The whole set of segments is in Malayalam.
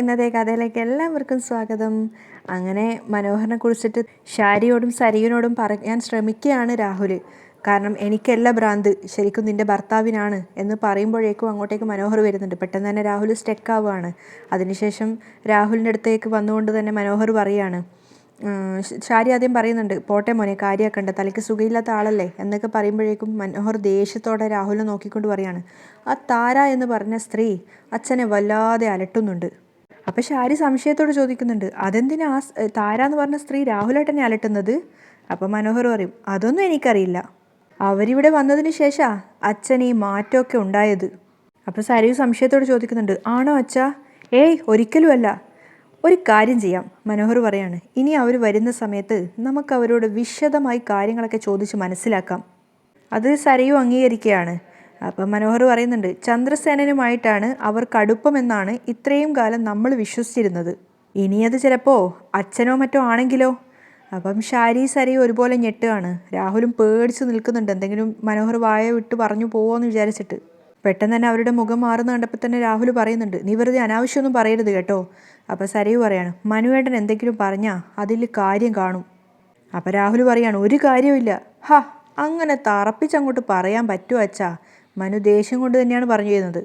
ഇന്നത്തെ കഥയിലേക്ക് എല്ലാവർക്കും സ്വാഗതം. അങ്ങനെ മനോഹറിനെ കുറിച്ചിട്ട് ഷാരിയോടും സരിയുനോടും പറയാൻ ശ്രമിക്കുകയാണ് രാഹുൽ. കാരണം എനിക്കല്ല ഭ്രാന്ത്, ശരിക്കും നിൻ്റെ ഭർത്താവിനാണ് എന്ന് പറയുമ്പോഴേക്കും അങ്ങോട്ടേക്ക് മനോഹർ വരുന്നുണ്ട്. പെട്ടെന്ന് തന്നെ രാഹുൽ സ്റ്റെക്കാവുകയാണ്. അതിനുശേഷം രാഹുലിൻ്റെ അടുത്തേക്ക് വന്നുകൊണ്ട് തന്നെ മനോഹർ പറയുകയാണ്, ഷാരി ആദ്യം പറയുന്നുണ്ട്, പോട്ടെ മോനെ കാര്യമാക്കണ്ട, തലയ്ക്ക് സുഖമില്ലാത്ത ആളല്ലേ എന്നൊക്കെ പറയുമ്പോഴേക്കും മനോഹർ ദേഷ്യത്തോടെ രാഹുലിനെ നോക്കിക്കൊണ്ട് പറയാണ്, ആ താര എന്ന് പറഞ്ഞ സ്ത്രീ അച്ഛനെ വല്ലാതെ അലട്ടുന്നുണ്ട്. അപ്പോൾ ഷാരി സംശയത്തോട് ചോദിക്കുന്നുണ്ട്, അതെന്തിനാ ആ താര എന്ന് പറഞ്ഞ സ്ത്രീ രാഹുലേട്ടനെ അലട്ടുന്നത്? അപ്പോൾ മനോഹർ പറയും, അതൊന്നും എനിക്കറിയില്ല, അവരിവിടെ വന്നതിന് ശേഷമാണ് അച്ഛൻ ഈ മാറ്റമൊക്കെ ഉണ്ടായത്. അപ്പോൾ സരി സംശയത്തോട് ചോദിക്കുന്നുണ്ട്, ആണോ അച്ഛാ? ഏയ് ഒരിക്കലുമല്ല. ഒരു കാര്യം ചെയ്യാം, മനോഹർ പറയാണ്, ഇനി അവർ വരുന്ന സമയത്ത് നമുക്ക് അവരോട് വിശദമായി കാര്യങ്ങളൊക്കെ ചോദിച്ച് മനസ്സിലാക്കാം. അത് സരയും അംഗീകരിക്കുകയാണ്. അപ്പം മനോഹർ പറയുന്നുണ്ട്, ചന്ദ്രസേനനുമായിട്ടാണ് അവർക്ക് അടുപ്പമെന്നാണ് ഇത്രയും കാലം നമ്മൾ വിശ്വസിച്ചിരുന്നത്. ഇനിയത് ചിലപ്പോൾ അച്ഛനോ മറ്റോ ആണെങ്കിലോ? അപ്പം ഷാരി സരയും ഒരുപോലെ ഞെട്ടുകയാണ്. രാഹുലും പേടിച്ച് നിൽക്കുന്നുണ്ട്, എന്തെങ്കിലും മനോഹർ വായ വിട്ട് പറഞ്ഞു പോവുമെന്ന് വിചാരിച്ചിട്ട്. പെട്ടെന്ന് തന്നെ അവരുടെ മുഖം മാറുന്ന കണ്ടപ്പോൾ തന്നെ രാഹുൽ പറയുന്നുണ്ട്, നീ വെറുതെ അനാവശ്യമൊന്നും പറയരുത് കേട്ടോ. അപ്പോൾ സരയു പറയാണ്, മനുവേട്ടൻ എന്തെങ്കിലും പറഞ്ഞാൽ അതിൽ കാര്യം കാണും. അപ്പോൾ രാഹുൽ പറയാണ്, ഒരു കാര്യമില്ല. അങ്ങനെ തറപ്പിച്ചങ്ങോട്ട് പറയാൻ പറ്റുമോ അച്ഛാ? മനു ദേഷ്യം കൊണ്ട് തന്നെയാണ് പറഞ്ഞു തരുന്നത്.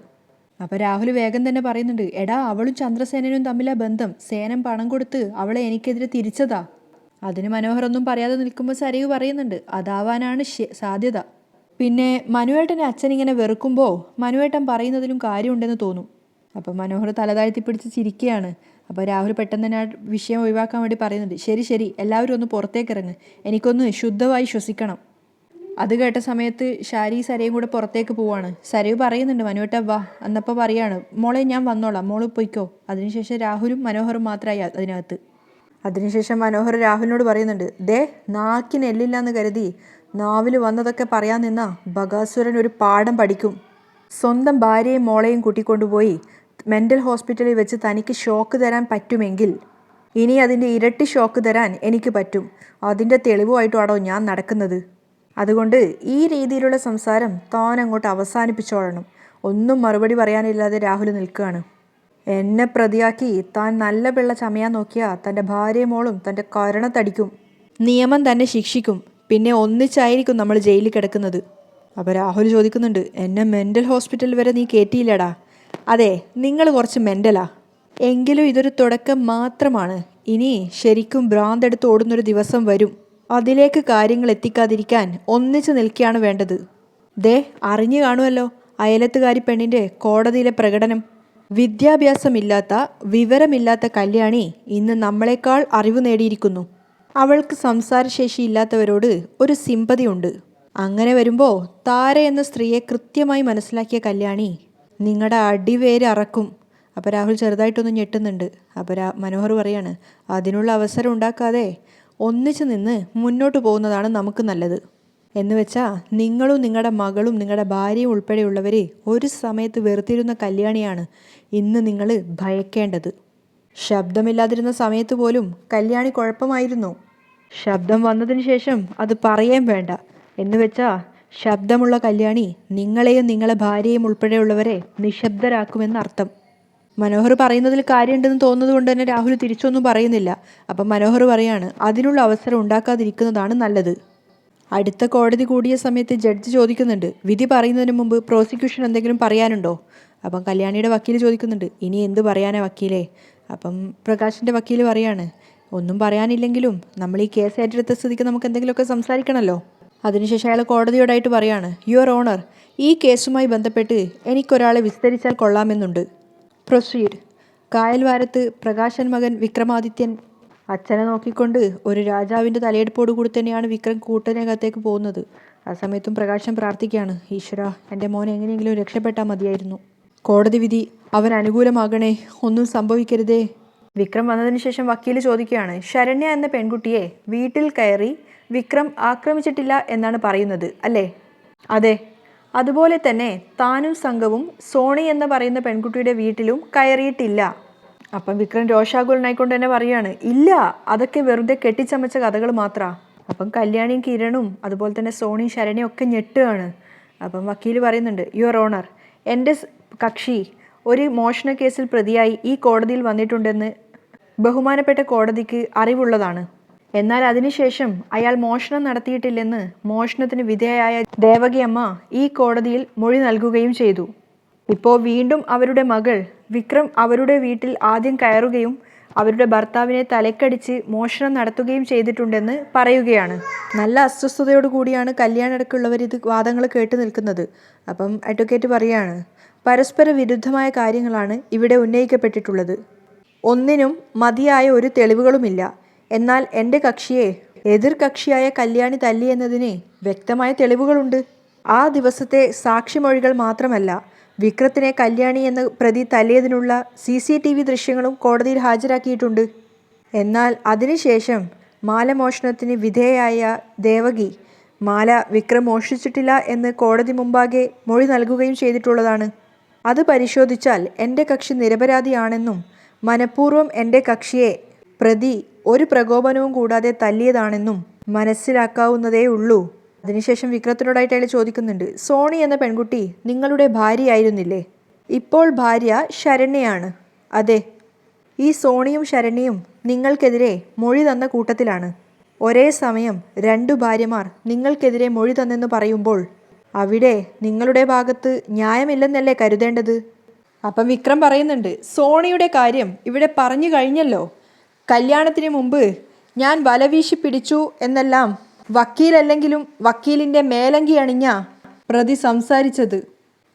അപ്പോൾ രാഹുൽ വേഗം തന്നെ പറയുന്നുണ്ട്, എടാ അവളും ചന്ദ്രസേനനും തമ്മിലാ ബന്ധം, സേനൻ പണം കൊടുത്ത് അവളെ എനിക്കെതിരെ തിരിച്ചതാ. അതിന് മനോഹറൊന്നും പറയാതെ നിൽക്കുമ്പോൾ സരയു പറയുന്നുണ്ട്, അതാവാനാണ് സാധ്യത. പിന്നെ മനുവേട്ടനെ അച്ഛനിങ്ങനെ വെറുക്കുമ്പോൾ മനുവേട്ടൻ പറയുന്നതിലും കാര്യമുണ്ടെന്ന് തോന്നും. അപ്പം മനോഹർ തലതാഴ്ത്തി പിടിച്ച് ചിരിക്കുകയാണ്. അപ്പോൾ രാഹുൽ പെട്ടെന്ന് തന്നെ ആ വിഷയം ഒഴിവാക്കാൻ വേണ്ടി പറയുന്നുണ്ട്, ശരി ശരി, എല്ലാവരും ഒന്ന് പുറത്തേക്ക് ഇറങ്ങ്, എനിക്കൊന്ന് ശുദ്ധമായി ശ്വസിക്കണം. അത് കേട്ട സമയത്ത് ഷാരി സരയും കൂടെ പുറത്തേക്ക് പോവാണ്. സരയു പറയുന്നുണ്ട്, മനുവേട്ട വാ എന്നപ്പോൾ പറയാണ്, മോളെ ഞാൻ വന്നോളാം, മോള് പൊയ്ക്കോ. അതിനുശേഷം രാഹുലും മനോഹറും മാത്രമായി അതിനകത്ത്. അതിനുശേഷം മനോഹർ രാഹുലിനോട് പറയുന്നുണ്ട്, ദേ നാക്കിന് എല്ലില്ലാന്ന് കരുതി നാവിൽ വന്നതൊക്കെ പറയാൻ നിന്നാ ബകാസുരൻ ഒരു പാഠം പഠിക്കും. സ്വന്തം ഭാര്യയും മോളെയും കൂട്ടിക്കൊണ്ടുപോയി മെൻ്റൽ ഹോസ്പിറ്റലിൽ വെച്ച് തനിക്ക് ഷോക്ക് തരാൻ പറ്റുമെങ്കിൽ ഇനി അതിൻ്റെ ഇരട്ടി ഷോക്ക് തരാൻ എനിക്ക് പറ്റും. അതിൻ്റെ തെളിവുമായിട്ടാണോ ഞാൻ നടക്കുന്നത്? അതുകൊണ്ട് ഈ രീതിയിലുള്ള സംസാരം താൻ അങ്ങോട്ട് അവസാനിപ്പിച്ചോളണം. ഒന്നും മറുപടി പറയാനില്ലാതെ രാഹുൽ നിൽക്കുകയാണ്. എന്നെ പ്രതിയാക്കി താൻ നല്ല പിള്ള ചമയാൻ നോക്കിയാൽ തൻ്റെ ഭാര്യയും മോളും തൻ്റെ കരണത്തടിക്കും, നിയമം തന്നെ ശിക്ഷിക്കും, പിന്നെ ഒന്നിച്ചായിരിക്കും നമ്മൾ ജയിലിൽ കിടക്കുന്നത്. അപ്പോൾ രാഹുൽ ചോദിക്കുന്നുണ്ട്, എന്നെ മെൻ്റൽ ഹോസ്പിറ്റൽ വരെ നീ കയറ്റിയില്ലടാ. അതെ, നിങ്ങൾ കുറച്ച് മെൻ്റലാ. എങ്കിലും ഇതൊരു തുടക്കം മാത്രമാണ്. ഇനി ശരിക്കും ഭ്രാന്തെടുത്ത് ഓടുന്നൊരു ദിവസം വരും. അതിലേക്ക് കാര്യങ്ങൾ എത്തിക്കാതിരിക്കാൻ ഒന്നിച്ച് നിൽക്കുകയാണ് വേണ്ടത്. ദേ അറിഞ്ഞു കാണുമല്ലോ അയലത്തുകാരി പെണ്ണിൻ്റെ കോടതിയിലെ പ്രകടനം. വിദ്യാഭ്യാസമില്ലാത്ത വിവരമില്ലാത്ത കല്യാണി ഇന്ന് നമ്മളെക്കാൾ അറിവ് നേടിയിരിക്കുന്നു. അവൾക്ക് സംസാരശേഷി ഇല്ലാത്തവരോട് ഒരു സിമ്പതിയുണ്ട്. അങ്ങനെ വരുമ്പോൾ താര എന്ന സ്ത്രീയെ കൃത്യമായി മനസ്സിലാക്കിയ കല്യാണി നിങ്ങളുടെ അടിവേര് അറക്കും. അപ്പോൾ രാഹുൽ ചെറുതായിട്ടൊന്ന് ഞെട്ടുന്നുണ്ട്. അപ്പോൾ മനോഹർ പറയാണ്, അതിനുള്ള അവസരം ഉണ്ടാക്കാതെ ഒന്നിച്ചു നിന്ന് മുന്നോട്ട് പോകുന്നതാണ് നമുക്ക് നല്ലത്. എന്ന് വെച്ചാൽ നിങ്ങളും നിങ്ങളുടെ മകളും നിങ്ങളുടെ ഭാര്യയും ഉൾപ്പെടെയുള്ളവർ ഒരു സമയത്ത് വെറുത്തിരുന്ന കല്യാണിയാണ് ഇന്ന് നിങ്ങൾ ഭയക്കേണ്ടത്. ശബ്ദമില്ലാതിരുന്ന സമയത്ത് പോലും കല്യാണി കുഴപ്പമായിരുന്നു. ശബ്ദം വന്നതിന് ശേഷം അത് പറയാൻ വേണ്ട. എന്ന് വെച്ചാൽ ശബ്ദമുള്ള കല്യാണി നിങ്ങളെയും നിങ്ങളെ ഭാര്യയും ഉൾപ്പെടെയുള്ളവരെ നിശബ്ദരാക്കുമെന്നർത്ഥം. മനോഹർ പറയുന്നതിൽ കാര്യമുണ്ടെന്ന് തോന്നുന്നത് കൊണ്ട് തന്നെ രാഹുൽ തിരിച്ചൊന്നും പറയുന്നില്ല. അപ്പം മനോഹർ പറയാണ്, അതിനുള്ള അവസരം ഉണ്ടാക്കാതിരിക്കുന്നതാണ് നല്ലത്. അടുത്ത കോടതി കൂടിയ സമയത്ത് ജഡ്ജി ചോദിക്കുന്നുണ്ട്, വിധി പറയുന്നതിന് മുമ്പ് പ്രോസിക്യൂഷൻ എന്തെങ്കിലും പറയാനുണ്ടോ? അപ്പം കല്യാണിയുടെ വക്കീൽ ചോദിക്കുന്നുണ്ട്, ഇനി എന്ത് പറയാനാ വക്കീലേ? അപ്പം പ്രകാശിൻ്റെ വക്കീൽ പറയാണ്, ഒന്നും പറയാനില്ലെങ്കിലും നമ്മൾ ഈ കേസ് ഏറ്റെടുത്ത സ്ഥിതിക്ക് നമുക്ക് എന്തെങ്കിലുമൊക്കെ സംസാരിക്കണമല്ലോ. അതിനുശേഷം അയാൾ കോടതിയോടായിട്ട് പറയാണ്, യുവർ ഓണർ, ഈ കേസുമായി ബന്ധപ്പെട്ട് എനിക്കൊരാളെ വിസ്തരിച്ചാൽ കൊള്ളാമെന്നുണ്ട്. പ്രൊസീഡ്. കായൽവാരത്ത് പ്രകാശൻ മകൻ വിക്രമാദിത്യൻ. അച്ഛനെ നോക്കിക്കൊണ്ട് ഒരു രാജാവിൻ്റെ തലയെടുപ്പോട് കൂടി തന്നെയാണ് വിക്രം കൂട്ടിനകത്തേക്ക് പോകുന്നത്. ആ സമയത്തും പ്രകാശൻ പ്രാർത്ഥിക്കുകയാണ്, ഈശ്വര, എൻ്റെ മോനെ എങ്ങനെയെങ്കിലും രക്ഷപ്പെട്ടാൽ മതിയായിരുന്നു. കോടതി വിധി അവൻ അനുകൂലമാകണേ, ഒന്നും സംഭവിക്കരുതേ. വിക്രം വന്നതിന് ശേഷം വക്കീൽ ചോദിക്കുകയാണ്, ശരണ്യ എന്ന പെൺകുട്ടിയെ വീട്ടിൽ കയറി വിക്രം ആക്രമിച്ചിട്ടില്ല എന്നാണ് പറയുന്നത് അല്ലേ? അതെ. അതുപോലെ തന്നെ താനും സംഘവും സോണി എന്ന് പറയുന്ന പെൺകുട്ടിയുടെ വീട്ടിലും കയറിയിട്ടില്ല. അപ്പം വിക്രം രോഷാകുലനായിക്കൊണ്ട് തന്നെ പറയുകയാണ്, ഇല്ല, അതൊക്കെ വെറുതെ കെട്ടിച്ചമച്ച കഥകൾ മാത്രമാണ്. അപ്പം കല്യാണിയും കിരണും അതുപോലെ തന്നെ സോണിയും ശരണ്യും ഒക്കെ ഞെട്ടുകയാണ്. അപ്പം വക്കീൽ പറയുന്നുണ്ട്, യുവർ ഓണർ, എൻ്റെ കക്ഷി ഒരു മോഷണ കേസിൽ പ്രതിയായി ഈ കോടതിയിൽ വന്നിട്ടുണ്ടെന്ന് ബഹുമാനപ്പെട്ട കോടതിക്ക് അറിവുള്ളതാണ്. എന്നാൽ അതിനുശേഷം അയാൾ മോഷണം നടത്തിയിട്ടില്ലെന്ന് മോഷണത്തിന് വിധേയയായ ദേവകിയമ്മ ഈ കോടതിയിൽ മൊഴി നൽകുകയും ചെയ്തു. ഇപ്പോൾ വീണ്ടും അവരുടെ മകൾ വിക്രം അവരുടെ വീട്ടിൽ ആദ്യം കയറുകയും അവരുടെ ഭർത്താവിനെ തലക്കടിച്ച് മോഷണം നടത്തുകയും ചെയ്തിട്ടുണ്ടെന്ന് പറയുകയാണ്. നല്ല അസ്വസ്ഥതയോടു കൂടിയാണ് കല്യാണടക്കമുള്ളവർ ഇത് വാദങ്ങൾ കേട്ട് നിൽക്കുന്നത്. അപ്പം അഡ്വക്കേറ്റ് പറയാണ്, പരസ്പര വിരുദ്ധമായ കാര്യങ്ങളാണ് ഇവിടെ ഉന്നയിക്കപ്പെട്ടിട്ടുള്ളത്. ഒന്നിനും മതിയായ ഒരു തെളിവുകളുമില്ല. എന്നാൽ എൻ്റെ കക്ഷിയെ എതിർ കക്ഷിയായ കല്യാണി തല്ലിയെന്നതിന് വ്യക്തമായ തെളിവുകളുണ്ട്. ആ ദിവസത്തെ സാക്ഷിമൊഴികൾ മാത്രമല്ല, വിക്രത്തിനെ കല്യാണി എന്ന പ്രതി തല്ലിയതിനുള്ള CCTV ദൃശ്യങ്ങളും കോടതിയിൽ ഹാജരാക്കിയിട്ടുണ്ട്. എന്നാൽ അതിനുശേഷം മാലമോഷണത്തിന് വിധേയയായ ദേവകി മാല വിക്രം മോഷ്ടിച്ചിട്ടില്ല എന്ന് കോടതി മുമ്പാകെ മൊഴി നൽകുകയും ചെയ്തിട്ടുള്ളതാണ്. അത് പരിശോധിച്ചാൽ എൻ്റെ കക്ഷി നിരപരാധിയാണെന്നും മനഃപൂർവ്വം എൻ്റെ കക്ഷിയെ പ്രതി ഒരു പ്രകോപനവും കൂടാതെ തല്ലിയതാണെന്നും മനസ്സിലാക്കാവുന്നതേ ഉള്ളൂ. അതിനുശേഷം വിക്രത്തിനോടായിട്ട് അയാൾ ചോദിക്കുന്നുണ്ട്, സോണി എന്ന പെൺകുട്ടി നിങ്ങളുടെ ഭാര്യയായിരുന്നില്ലേ? ഇപ്പോൾ ഭാര്യ ശരണ്യയാണ്. അതെ, ഈ സോണിയും ശരണ്യയും നിങ്ങൾക്കെതിരെ മൊഴി തന്ന കൂട്ടത്തിലാണ്. ഒരേ സമയം 2 ഭാര്യമാർ നിങ്ങൾക്കെതിരെ മൊഴി തന്നെന്ന് പറയുമ്പോൾ അവിടെ നിങ്ങളുടെ ഭാഗത്ത് ന്യായമില്ലെന്നല്ലേ കരുതേണ്ടത്? അപ്പം വിക്രം പറയുന്നുണ്ട്, സോണിയുടെ കാര്യം ഇവിടെ പറഞ്ഞു കഴിഞ്ഞല്ലോ. കല്യാണത്തിന് മുമ്പ് ഞാൻ വലവീശി പിടിച്ചു എന്നെല്ലാം വക്കീലല്ലെങ്കിലും വക്കീലിൻ്റെ മേലങ്കി അണിഞ്ഞ പ്രതി സംസാരിച്ചത്.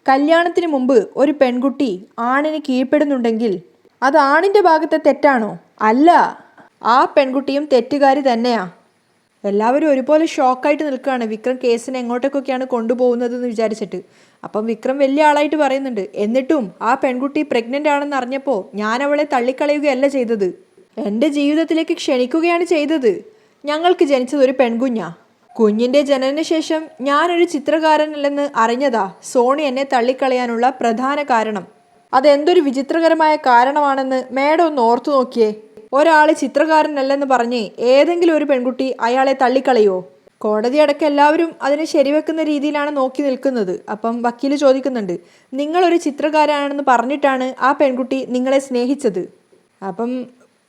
കല്യാണത്തിന് മുമ്പ് ഒരു പെൺകുട്ടി ആണിന് കീഴ്പ്പെടുന്നുണ്ടെങ്കിൽ അത് ആണിൻ്റെ ഭാഗത്തെ തെറ്റാണോ? അല്ല, ആ പെൺകുട്ടിയും തെറ്റുകാരി തന്നെയാ. എല്ലാവരും ഒരുപോലെ ഷോക്കായിട്ട് നിൽക്കുകയാണ് വിക്രം കേസിനെ എങ്ങോട്ടേക്കൊക്കെയാണ് കൊണ്ടുപോകുന്നതെന്ന് വിചാരിച്ചിട്ട്. അപ്പം വിക്രം വലിയ ആളായിട്ട് പറയുന്നുണ്ട്, എന്നിട്ടും ആ പെൺകുട്ടി പ്രഗ്നൻ്റ് ആണെന്ന് അറിഞ്ഞപ്പോൾ ഞാൻ അവളെ തള്ളിക്കളയുകയല്ല ചെയ്തത്, എൻ്റെ ജീവിതത്തിലേക്ക് ക്ഷണിക്കുകയാണ് ചെയ്തത്. ഞങ്ങൾക്ക് ജനിച്ചത് ഒരു പെൺകുഞ്ഞാ. കുഞ്ഞിൻ്റെ ജനനശേഷം ഞാനൊരു ചിത്രകാരനല്ലെന്ന് അറിഞ്ഞതാ സോണി എന്നെ തള്ളിക്കളയാനുള്ള പ്രധാന കാരണം. അതെന്തൊരു വിചിത്രകരമായ കാരണമാണെന്ന് മേഡം ഒന്ന് ഓർത്തു നോക്കിയേ. ഒരാൾ ചിത്രകാരനല്ലെന്ന് പറഞ്ഞ് ഏതെങ്കിലും ഒരു പെൺകുട്ടി അയാളെ തള്ളിക്കളയോ? കോടതി അടക്കം എല്ലാവരും അതിനെ ശരിവെക്കുന്ന രീതിയിലാണ് നോക്കി നിൽക്കുന്നത്. അപ്പം വക്കീൽ ചോദിക്കുന്നുണ്ട്, നിങ്ങളൊരു ചിത്രകാരനാണെന്ന് പറഞ്ഞിട്ടാണ് ആ പെൺകുട്ടി നിങ്ങളെ സ്നേഹിച്ചത്? അപ്പം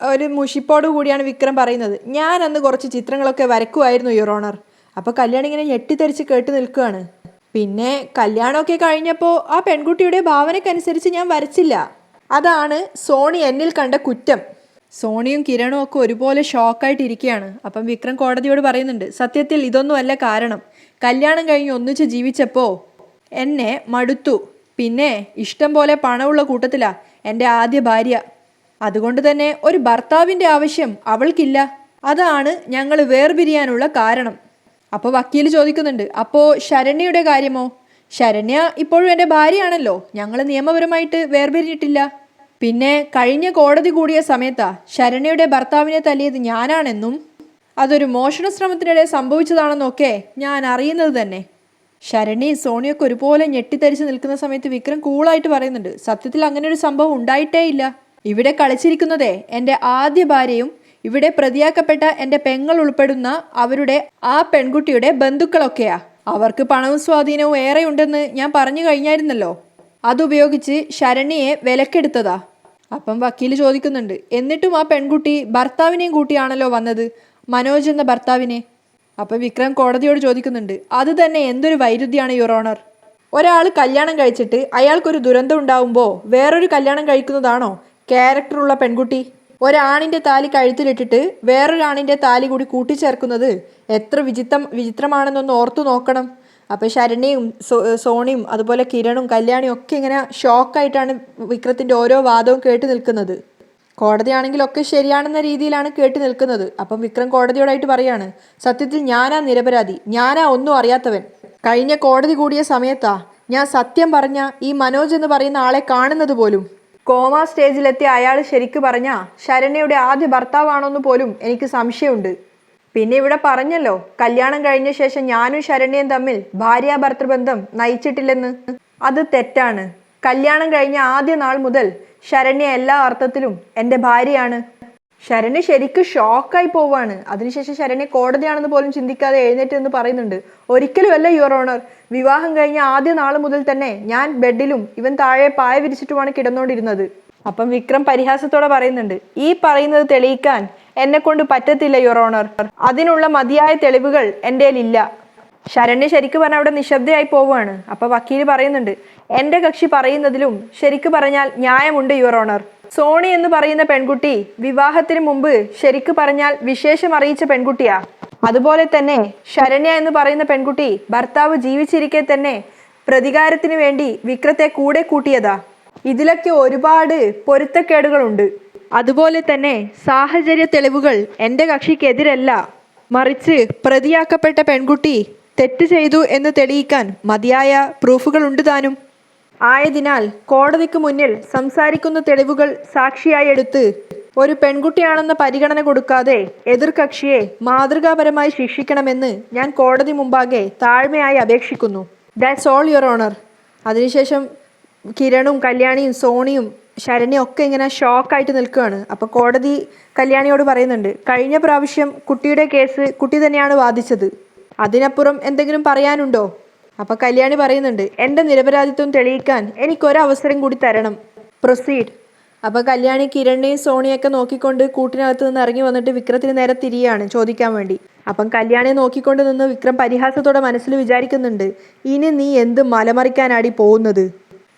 ഒരു മുഷിപ്പോടു കൂടിയാണ് വിക്രം പറയുന്നത്, ഞാൻ അന്ന് കുറച്ച് ചിത്രങ്ങളൊക്കെ വരക്കുമായിരുന്നു യുവർ ഓണർ. അപ്പോൾ കല്യാണം ഇങ്ങനെ ഞെട്ടിത്തെറിച്ച് കേട്ട് നിൽക്കുകയാണ്. പിന്നെ കല്യാണമൊക്കെ കഴിഞ്ഞപ്പോൾ ആ പെൺകുട്ടിയുടെ ഭാവനയ്ക്കനുസരിച്ച് ഞാൻ വരച്ചില്ല. അതാണ് സോണി എന്നിൽ കണ്ട കുറ്റം. സോണിയും കിരണും ഒക്കെ ഒരുപോലെ ഷോക്കായിട്ടിരിക്കുകയാണ്. അപ്പം വിക്രം കോടതിയോട് പറയുന്നുണ്ട്, സത്യത്തിൽ ഇതൊന്നുമല്ല കാരണം. കല്യാണം കഴിഞ്ഞ് ഒന്നിച്ച് ജീവിച്ചപ്പോൾ എന്നെ മടുത്തു. പിന്നെ ഇഷ്ടം പോലെ പണമുള്ള കൂട്ടത്തിലാണ് എൻ്റെ ആദ്യ ഭാര്യ. അതുകൊണ്ട് തന്നെ ഒരു ഭർത്താവിൻ്റെ ആവശ്യം അവൾക്കില്ല. അതാണ് ഞങ്ങൾ വേർപിരിയാനുള്ള കാരണം. അപ്പോൾ വക്കീൽ ചോദിക്കുന്നുണ്ട്, അപ്പോൾ ശരണ്യയുടെ കാര്യമോ? ശരണ്യ ഇപ്പോഴും എൻ്റെ ഭാര്യയാണല്ലോ, ഞങ്ങൾ നിയമപരമായിട്ട് വേർപിരിഞ്ഞിട്ടില്ല. പിന്നെ കഴിഞ്ഞ കോടതി കൂടിയ സമയത്താ ശരണ്യയുടെ ഭർത്താവിനെ തല്ലിയത് ഞാനാണെന്നും അതൊരു മോഷണ ശ്രമത്തിനിടെ സംഭവിച്ചതാണെന്നൊക്കെ ഞാൻ അറിയുന്നത് തന്നെ. ശരണ്യയും സോണിയൊക്കെ ഒരുപോലെ ഞെട്ടിത്തരിച്ച് നിൽക്കുന്ന സമയത്ത് വിക്രം കൂളായിട്ട് പറയുന്നുണ്ട്, സത്യത്തിൽ അങ്ങനെ ഒരു സംഭവം ഉണ്ടായിട്ടേ ഇല്ല. ഇവിടെ കളിച്ചിരിക്കുന്നതേ എൻ്റെ ആദ്യ ഭാര്യയും ഇവിടെ പ്രതിയാക്കപ്പെട്ട എൻ്റെ പെങ്ങൾ ഉൾപ്പെടുന്ന അവരുടെ ആ പെൺകുട്ടിയുടെ ബന്ധുക്കളൊക്കെയാ. അവർക്ക് പണവും സ്വാധീനവും ഏറെയുണ്ടെന്ന് ഞാൻ പറഞ്ഞു കഴിഞ്ഞായിരുന്നല്ലോ. അതുപയോഗിച്ച് ശരണ്യയെ വിലക്കെടുത്തതാ. അപ്പം വക്കീൽ ചോദിക്കുന്നുണ്ട്, എന്നിട്ടും ആ പെൺകുട്ടി ഭർത്താവിനെയും കൂട്ടിയാണല്ലോ വന്നത്, മനോജ് എന്ന ഭർത്താവിനെ. അപ്പം വിക്രം കോടതിയോട് ചോദിക്കുന്നുണ്ട്, അത് തന്നെ എന്തൊരു വൈരുദ്ധ്യമാണ് യുവർ ഓണർ. ഒരാൾ കല്യാണം കഴിച്ചിട്ട് അയാൾക്കൊരു ദുരന്തം ഉണ്ടാവുമ്പോൾ വേറൊരു കല്യാണം കഴിക്കുന്നതാണോ ക്യാരക്ടറുള്ള പെൺകുട്ടി? ഒരാണിൻ്റെ താലി കഴുത്തിലിട്ടിട്ട് വേറൊരാണിൻ്റെ താലി കൂടി കൂട്ടിച്ചേർക്കുന്നത് എത്ര വിചിത്രമാണെന്നൊന്ന് ഓർത്തു നോക്കണം. അപ്പോൾ ശരണ്യയും സോണിയും അതുപോലെ കിരണും കല്യാണിയും ഒക്കെ ഇങ്ങനെ ഷോക്കായിട്ടാണ് വിക്രത്തിൻ്റെ ഓരോ വാദവും കേട്ട് നിൽക്കുന്നത്. കോടതിയാണെങ്കിലൊക്കെ ശരിയാണെന്ന രീതിയിലാണ് കേട്ട് നിൽക്കുന്നത്. അപ്പം വിക്രം കോടതിയോടായിട്ട് പറയാണ്, സത്യത്തിൽ ഞാനാ നിരപരാധി, ഞാനാ ഒന്നും അറിയാത്തവൻ. കഴിഞ്ഞ കോടതി കൂടിയ സമയത്താ ഞാൻ സത്യം പറഞ്ഞ ഈ മനോജ് എന്ന് പറയുന്ന ആളെ കാണുന്നത് പോലും. കോമ സ്റ്റേജിലെത്തിയ അയാൾ ശരിക്കു പറഞ്ഞാൽ ശരണ്യയുടെ ആദ്യ ഭർത്താവാണോന്ന് പോലും എനിക്ക് സംശയമുണ്ട്. പിന്നെ ഇവിടെ പറഞ്ഞല്ലോ, കല്യാണം കഴിഞ്ഞ ശേഷം ഞാനും ശരണ്യയും തമ്മിൽ ഭാര്യാഭർത്തൃബന്ധം നയിച്ചിട്ടില്ലെന്ന്. അത് തെറ്റാണ്. കല്യാണം കഴിഞ്ഞ ആദ്യ നാൾ മുതൽ ശരണ്യ എല്ലാ അർത്ഥത്തിലും എൻ്റെ ഭാര്യയാണ്. ശരണ്യ ശരിക്കും ഷോക്കായി പോവാണ്. അതിനുശേഷം ശരണ്യ കോടതിയാണെന്ന് പോലും ചിന്തിക്കാതെ എഴുന്നേറ്റ് എന്ന് പറയുന്നുണ്ട്, ഒരിക്കലുമല്ല യുവർ ഓണർ, വിവാഹം കഴിഞ്ഞ ആദ്യ നാൾ മുതൽ തന്നെ ഞാൻ ബെഡിലും ഇവൻ താഴെ പായ വിരിച്ചിട്ടുമാണ് കിടന്നുകൊണ്ടിരുന്നത്. അപ്പം വിക്രം പരിഹാസത്തോടെ പറയുന്നുണ്ട്, ഈ പറയുന്നത് തെളിയിക്കാൻ എന്നെ കൊണ്ട് പറ്റത്തില്ല യുവർ ഓണർ, അതിനുള്ള മതിയായ തെളിവുകൾ എൻ്റെ ഇല്ല. ശരണ്യ ശരിക്കും പറഞ്ഞാൽ അവിടെ നിശബ്ദയായി പോവുകയാണ്. അപ്പൊ വക്കീല് പറയുന്നുണ്ട്, എന്റെ കക്ഷി പറയുന്നതിലും ശരിക്കു പറഞ്ഞാൽ ന്യായമുണ്ട് യുവർ ഓണർ. സോണി എന്ന് പറയുന്ന പെൺകുട്ടി വിവാഹത്തിന് മുമ്പ് ശരിക്കു പറഞ്ഞാൽ വിശേഷം അറിയിച്ച പെൺകുട്ടിയാ. അതുപോലെ തന്നെ ശരണ്യ എന്ന് പറയുന്ന പെൺകുട്ടി ഭർത്താവ് ജീവിച്ചിരിക്കെ തന്നെ പ്രതികാരത്തിന് വേണ്ടി വിക്രത്തെ കൂടെ കൂട്ടിയതാ. ഇതിലൊക്കെ ഒരുപാട് പൊരുത്തക്കേടുകളുണ്ട്. അതുപോലെ തന്നെ സാഹചര്യ തെളിവുകൾ എൻ്റെ കക്ഷിക്കെതിരല്ല, മറിച്ച് പ്രതിയാക്കപ്പെട്ട പെൺകുട്ടി തെറ്റ് ചെയ്തു എന്ന് തെളിയിക്കാൻ മതിയായ പ്രൂഫുകൾ ഉണ്ട് താനും. ആയതിനാൽ കോടതിക്ക് മുന്നിൽ സംസാരിക്കുന്ന തെളിവുകൾ സാക്ഷിയായി എടുത്ത് ഒരു പെൺകുട്ടിയാണെന്ന പരിഗണന കൊടുക്കാതെ എതിർകക്ഷിയെ മാതൃകാപരമായി ശിക്ഷിക്കണമെന്ന് ഞാൻ കോടതി മുമ്പാകെ താഴ്മയായി അപേക്ഷിക്കുന്നു. That's all your honour. അതിനുശേഷം കിരണും കല്യാണിയും സോണിയും ശരണ്യും ഒക്കെ ഇങ്ങനെ ഷോക്കായിട്ട് നിൽക്കുകയാണ്. അപ്പോൾ കോടതി കല്യാണിയോട് പറയുന്നുണ്ട്, കഴിഞ്ഞ പ്രാവശ്യം കുട്ടിയുടെ കേസ് കുട്ടി തന്നെയാണ് വാദിച്ചത്, അതിനപ്പുറം എന്തെങ്കിലും പറയാനുണ്ടോ? അപ്പോൾ കല്യാണി പറയുന്നുണ്ട്, എൻ്റെ നിരപരാധിത്വം തെളിയിക്കാൻ എനിക്കൊരവസരം കൂടി തരണം, പ്രൊസീഡ്. അപ്പോൾ കല്യാണി കിരണിനെയും സോണിയൊക്കെ നോക്കിക്കൊണ്ട് കൂട്ടിനകത്ത് നിന്ന് ഇറങ്ങി വന്നിട്ട് വിക്രത്തിന് നേരെ തിരിയാണ് ചോദിക്കാൻ വേണ്ടി. അപ്പം കല്യാണിയെ നോക്കിക്കൊണ്ട് നിന്ന് വിക്രം പരിഹാസത്തോടെ മനസ്സിൽ വിചാരിക്കുന്നുണ്ട്, ഇനി നീ എന്ത് മലമറിക്കാനാടി പോകുന്നത്?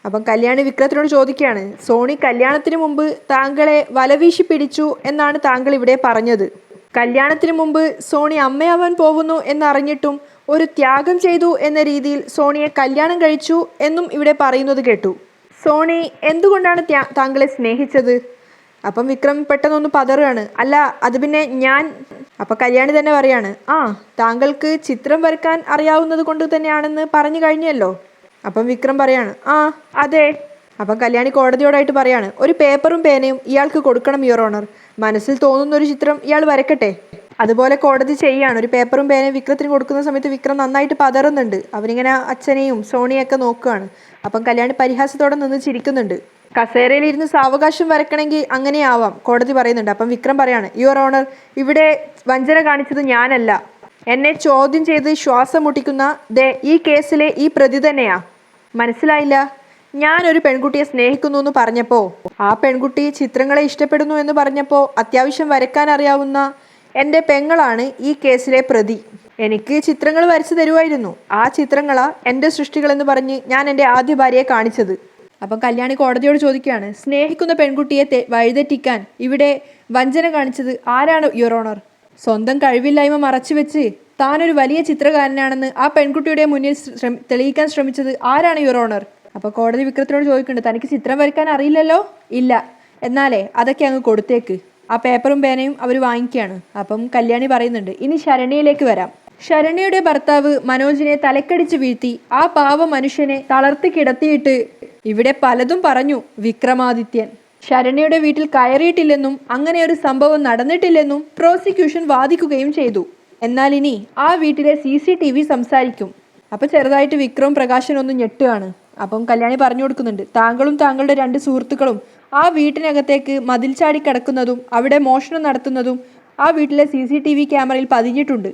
അപ്പം കല്യാണി വിക്രത്തിനോട് ചോദിക്കുകയാണ്, സോണി കല്യാണത്തിന് മുമ്പ് താങ്കളെ വലവീശി പിടിച്ചു എന്നാണ് താങ്കൾ ഇവിടെ പറഞ്ഞത്. കല്യാണത്തിന് മുമ്പ് സോണി അമ്മയാവാൻ പോകുന്നു എന്നറിഞ്ഞിട്ടും ഒരു ത്യാഗം ചെയ്തു എന്ന രീതിയിൽ സോണിയെ കല്യാണം കഴിച്ചു എന്നും ഇവിടെ പറയുന്നത് കേട്ടു. സോണി എന്തുകൊണ്ടാണ് താങ്കളെ സ്നേഹിച്ചത്? അപ്പം വിക്രം പെട്ടെന്നൊന്ന് പതറുകയാണ്, അല്ല അത് പിന്നെ ഞാൻ. അപ്പം കല്യാണി തന്നെ പറയാണ്, താങ്കൾക്ക് ചിത്രം വരയ്ക്കാൻ അറിയാവുന്നത് കൊണ്ട് തന്നെയാണെന്ന് പറഞ്ഞു കഴിഞ്ഞല്ലോ. അപ്പം വിക്രം പറയാണ്, അതെ. അപ്പം കല്യാണി കോടതിയോടായിട്ട് പറയാണ്, ഒരു പേപ്പറും പേനയും ഇയാൾക്ക് കൊടുക്കണം യുവർ ഓണർ, മനസ്സിൽ തോന്നുന്നൊരു ചിത്രം ഇയാൾ വരക്കട്ടെ. അതുപോലെ കോടതി ചെയ്യാണ്. ഒരു പേപ്പറും പേനയും വിക്രത്തിന് കൊടുക്കുന്ന സമയത്ത് വിക്രം നന്നായിട്ട് പതറുന്നുണ്ട്. അവനിങ്ങനെ അച്ഛനെയും സോണിയൊക്കെ നോക്കുകയാണ്. അപ്പം കല്യാണി പരിഹാസത്തോടെ നിന്ന് ചിരിക്കുന്നുണ്ട്. കസേരയിലിരുന്ന് സാവകാശം വരക്കണമെങ്കിൽ അങ്ങനെയാവാം, കോടതി പറയുന്നുണ്ട്. അപ്പം വിക്രം പറയാണ്, യുവർ ഓണർ, ഇവിടെ വഞ്ചന കാണിച്ചത് ഞാനല്ല, എന്നെ ചോദ്യം ചെയ്ത് ശ്വാസം മുട്ടിക്കുന്ന ഈ കേസിലെ ഈ പ്രതി തന്നെയാ. മനസ്സിലായില്ല? ഞാനൊരു പെൺകുട്ടിയെ സ്നേഹിക്കുന്നു എന്ന് പറഞ്ഞപ്പോൾ, ആ പെൺകുട്ടി ചിത്രങ്ങളെ ഇഷ്ടപ്പെടുന്നു എന്ന് പറഞ്ഞപ്പോൾ അത്യാവശ്യം വരയ്ക്കാൻ അറിയാവുന്ന എൻ്റെ പെങ്ങളാണ് ഈ കേസിലെ പ്രതി. എനിക്ക് ചിത്രങ്ങൾ വരച്ചു തരുമായിരുന്നു. ആ ചിത്രങ്ങളാ എൻ്റെ സൃഷ്ടികളെന്ന് പറഞ്ഞ് ഞാൻ എൻ്റെ ആദ്യ ഭാര്യയെ കാണിച്ചത്. അപ്പം കല്യാണി കോടതിയോട് ചോദിക്കുകയാണ്, സ്നേഹിക്കുന്ന പെൺകുട്ടിയെ വഴിതെറ്റിക്കാൻ ഇവിടെ വഞ്ചന കാണിച്ചത് ആരാണ് യുവർ ഓണർ? സ്വന്തം കഴിവില്ലായ്മ മറച്ചുവെച്ച് താനൊരു വലിയ ചിത്രകാരനാണെന്ന് ആ പെൺകുട്ടിയുടെ മുന്നിൽ തെളിയിക്കാൻ ശ്രമിച്ചത് ആരാണ് യുവർ ഓണർ? അപ്പോൾ കോടതി വിക്രത്തിനോട് ചോദിക്കുന്നുണ്ട്, തനിക്ക് ചിത്രം വരയ്ക്കാൻ അറിയില്ലല്ലോ? ഇല്ല. എന്നാലേ അതൊക്കെ അങ്ങ് കൊടുത്തേക്ക്. ആ പേപ്പറും പേനയും അവർ വാങ്ങിക്കുകയാണ്. അപ്പം കല്യാണി പറയുന്നുണ്ട്, ഇനി ശരണ്യയിലേക്ക് വരാം. ശരണ്യയുടെ ഭർത്താവ് മനോജിനെ തലക്കടിച്ച് വീഴ്ത്തി ആ പാവ മനുഷ്യനെ തളർത്തി കിടത്തിയിട്ട് ഇവിടെ പലതും പറഞ്ഞു വിക്രമാദിത്യൻ. ശരണ്യയുടെ വീട്ടിൽ കയറിയിട്ടില്ലെന്നും അങ്ങനെ ഒരു സംഭവം നടന്നിട്ടില്ലെന്നും പ്രോസിക്യൂഷൻ വാദിക്കുകയും ചെയ്തു. എന്നാൽ ഇനി ആ വീട്ടിലെ CCTV സംസാരിക്കും. അപ്പം ചെറുതായിട്ട് വിക്രവും പ്രകാശനും ഒന്ന് ഞെട്ടുകയാണ്. അപ്പം കല്യാണി പറഞ്ഞു കൊടുക്കുന്നുണ്ട്, താങ്കളും താങ്കളുടെ 2 സുഹൃത്തുക്കളും ആ വീട്ടിനകത്തേക്ക് മതിൽ ചാടി കിടക്കുന്നതും അവിടെ മോഷണം നടത്തുന്നതും ആ വീട്ടിലെ CCTV ക്യാമറയിൽ പതിഞ്ഞിട്ടുണ്ട്.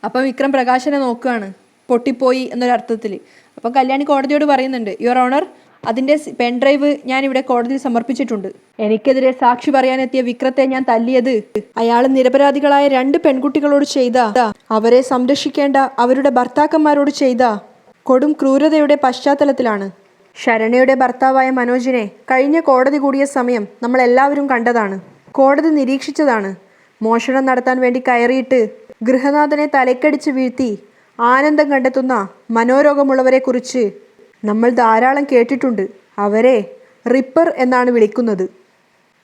അപ്പം വിക്രം പ്രകാശനെ നോക്കുകയാണ്, പൊട്ടിപ്പോയി എന്നൊരർത്ഥത്തിൽ. അപ്പം കല്യാണി കോടതിയോട് പറയുന്നുണ്ട്, യുവർ ഓണർ, അതിൻ്റെ പെൻഡ്രൈവ് ഞാൻ ഇവിടെ കോടതിയിൽ സമർപ്പിച്ചിട്ടുണ്ട്. എനിക്കെതിരെ സാക്ഷി പറയാനെത്തിയ വിക്രത്തെ ഞാൻ തല്ലിയത് അയാൾ നിരപരാധികളായ 2 പെൺകുട്ടികളോട് ചെയ്ത, അവരെ സംരക്ഷിക്കേണ്ട അവരുടെ ഭർത്താക്കന്മാരോട് ചെയ്ത കൊടും ക്രൂരതയുടെ പശ്ചാത്തലത്തിലാണ്. ശരണ്യയുടെ ഭർത്താവായ മനോജിനെ കഴിഞ്ഞ കോടതി കൂടിയ സമയം നമ്മളെല്ലാവരും കണ്ടതാണ്, കോടതി നിരീക്ഷിച്ചതാണ്. മോഷണം നടത്താൻ വേണ്ടി കയറിയിട്ട് ഗൃഹനാഥനെ തലക്കടിച്ച് വീഴ്ത്തി ആനന്ദം കണ്ടെത്തുന്ന മനോരോഗമുള്ളവരെ കുറിച്ച് നമ്മൾ ധാരാളം കേട്ടിട്ടുണ്ട്. അവരെ റിപ്പർ എന്നാണ് വിളിക്കുന്നത്.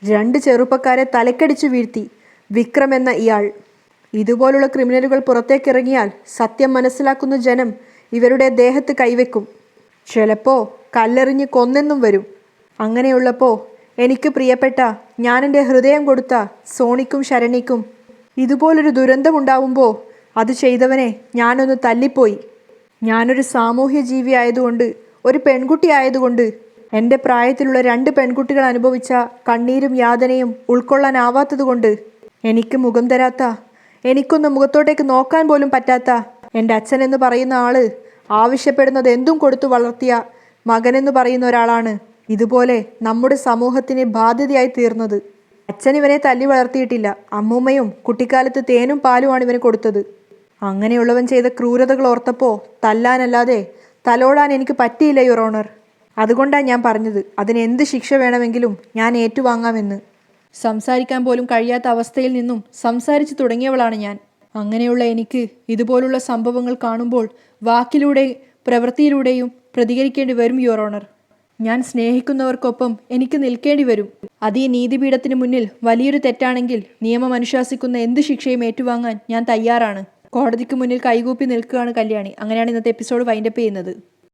2 ചെറുപ്പക്കാരെ തലക്കടിച്ച് വീഴ്ത്തി വിക്രം എന്ന ഇയാൾ. ഇതുപോലുള്ള ക്രിമിനലുകൾ പുറത്തേക്കിറങ്ങിയാൽ സത്യം മനസ്സിലാക്കുന്ന ജനം ഇവരുടെ ദേഹത്ത് കൈവെക്കും. ചിലപ്പോൾ കല്ലെറിഞ്ഞ് കൊന്നെന്നും വരും. അങ്ങനെയുള്ളപ്പോൾ എനിക്ക് പ്രിയപ്പെട്ട ഞാൻ എൻ്റെ ഹൃദയം കൊടുത്ത സോണിക്കും ശരണിക്കും ഇതുപോലൊരു ദുരന്തമുണ്ടാവുമ്പോൾ അത് ചെയ്തവനെ ഞാനൊന്ന് തല്ലിപ്പോയി. ഞാനൊരു സാമൂഹ്യ ജീവി ആയതുകൊണ്ട്, ഒരു പെൺകുട്ടി ആയതുകൊണ്ട് എൻ്റെ പ്രായത്തിലുള്ള 2 പെൺകുട്ടികൾ അനുഭവിച്ച കണ്ണീരും യാതനയും ഉൾക്കൊള്ളാനാവാത്തതുകൊണ്ട് എനിക്ക് മുഖം തരാത്ത, എനിക്കൊന്ന് മുഖത്തോട്ടേക്ക് നോക്കാൻ പോലും പറ്റാത്ത എൻ്റെ അച്ഛനെന്ന് പറയുന്ന ആള് ആവശ്യപ്പെടുന്നത് എന്തും കൊടുത്തു വളർത്തിയ മകനെന്ന് പറയുന്ന ഒരാളാണ് ഇതുപോലെ നമ്മുടെ സമൂഹത്തിന് ബാധ്യതയായി തീർന്നത്. അച്ഛൻ ഇവനെ തല്ലി വളർത്തിയിട്ടില്ല. അമ്മൂമ്മയും കുട്ടിക്കാലത്ത് തേനും പാലുമാണ് ഇവന് കൊടുത്തത്. അങ്ങനെയുള്ളവൻ ചെയ്ത ക്രൂരതകൾ ഓർത്തപ്പോൾ തല്ലാനല്ലാതെ തലോടാൻ എനിക്ക് പറ്റിയില്ല യുവർ ഓണർ. അതുകൊണ്ടാണ് ഞാൻ പറഞ്ഞത് അതിന് എന്ത് ശിക്ഷ വേണമെങ്കിലും ഞാൻ ഏറ്റുവാങ്ങാമെന്ന്. സംസാരിക്കാൻ പോലും കഴിയാത്ത അവസ്ഥയിൽ നിന്നും സംസാരിച്ചു തുടങ്ങിയവളാണ് ഞാൻ. അങ്ങനെയുള്ള എനിക്ക് ഇതുപോലുള്ള സംഭവങ്ങൾ കാണുമ്പോൾ വാക്കിലൂടെ പ്രവൃത്തിയിലൂടെയും പ്രതികരിക്കേണ്ടി വരും യുവർ ഓണർ. ഞാൻ സ്നേഹിക്കുന്നവർക്കൊപ്പം എനിക്ക് നിൽക്കേണ്ടി വരും. അത് ഈ നീതിപീഠത്തിന് മുന്നിൽ വലിയൊരു തെറ്റാണെങ്കിൽ നിയമം അനുശാസിക്കുന്ന എന്ത് ശിക്ഷയും ഏറ്റുവാങ്ങാൻ ഞാൻ തയ്യാറാണ്. കോടതിക്ക് മുന്നിൽ കൈകൂപ്പി നിൽക്കുകയാണ് കല്യാണി. അങ്ങനെയാണ് ഇന്നത്തെ എപ്പിസോഡ് വൈൻഡപ്പ് ചെയ്യുന്നത്.